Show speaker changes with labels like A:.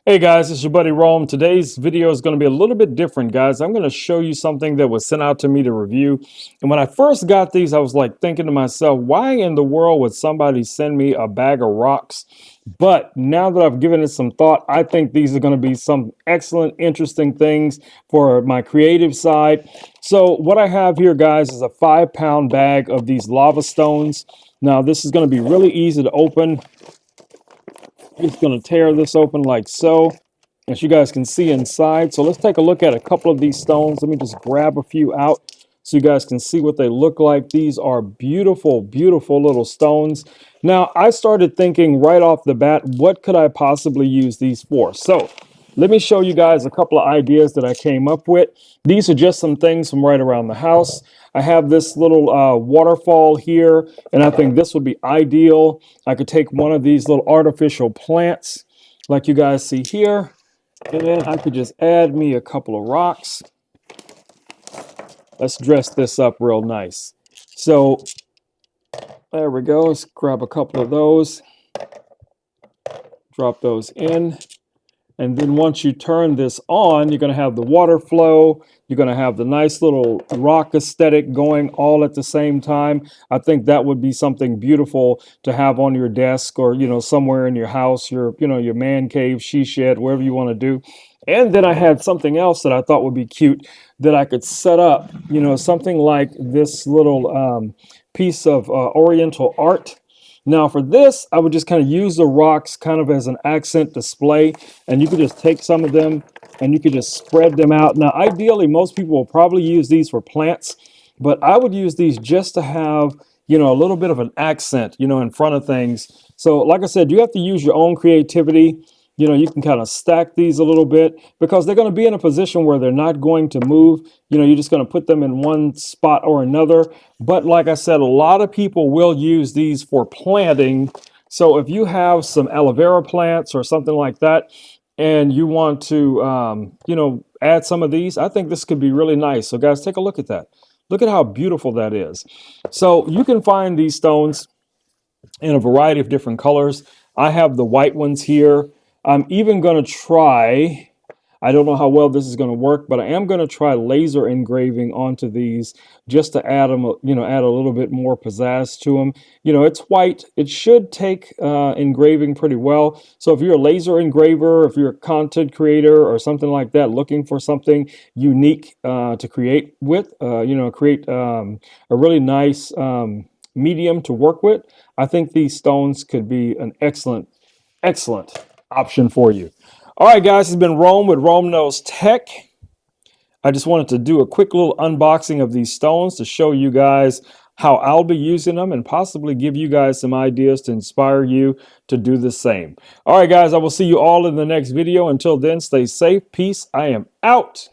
A: Hey guys, it's your buddy Rome. Today's video is going to be a little bit different, guys. I'm going to show you something that was sent out to me to review. And when I first got these, I was like thinking to myself, why in the world would somebody send me a bag of rocks? But now that I've given it some thought, I think these are going to be some excellent, interesting things for my creative side. So what I have here, guys, is a 5-pound bag of these lava stones. Now, this is going to be really easy to open. Just going to tear this open like so, as you guys can see inside. So let's take a look at a couple of these stones. Let me just grab a few out so you guys can see what they look like. These are beautiful, beautiful little stones. Now, I started thinking right off the bat, what could I possibly use these for? So let me show you guys a couple of ideas that I came up with. These are just some things from right around the house. I have this little waterfall here, and I think this would be ideal. I could take one of these little artificial plants like you guys see here, and then I could just add me a couple of rocks. Let's dress this up real nice. So there we go. Let's grab a couple of those, drop those in. And then once you turn this on, you're going to have the water flow. You're going to have the nice little rock aesthetic going all at the same time. I think that would be something beautiful to have on your desk or, somewhere in your house, your man cave, she shed, wherever you want to do. And then I had something else that I thought would be cute that I could set up, something like this little piece of Oriental art. Now for this, I would just kind of use the rocks kind of as an accent display, and you could just take some of them and you could just spread them out. Now, ideally, most people will probably use these for plants, but I would use these just to have, a little bit of an accent, in front of things. So like I said, you have to use your own creativity. You can kind of stack these a little bit because they're going to be in a position where they're not going to move. You're just going to put them in one spot or another. But like I said, a lot of people will use these for planting. So if you have some aloe vera plants or something like that, and you want to, add some of these, I think this could be really nice. So guys, take a look at that. Look at how beautiful that is. So you can find these stones in a variety of different colors. I have the white ones here. I'm even going to try, I don't know how well this is going to work, but I am going to try laser engraving onto these just to add them, add a little bit more pizzazz to them. It's white. It should take engraving pretty well. So if you're a laser engraver, if you're a content creator or something like that, looking for something unique to create with, create a really nice medium to work with, I think these stones could be an excellent, excellent option for you. All right, guys, it's been Rome with Rome Knows Tech. I just wanted to do a quick little unboxing of these stones to show you guys how I'll be using them and possibly give you guys some ideas to inspire you to do the same. All right, guys, I will see you all in the next video. Until then, stay safe. Peace. I am out.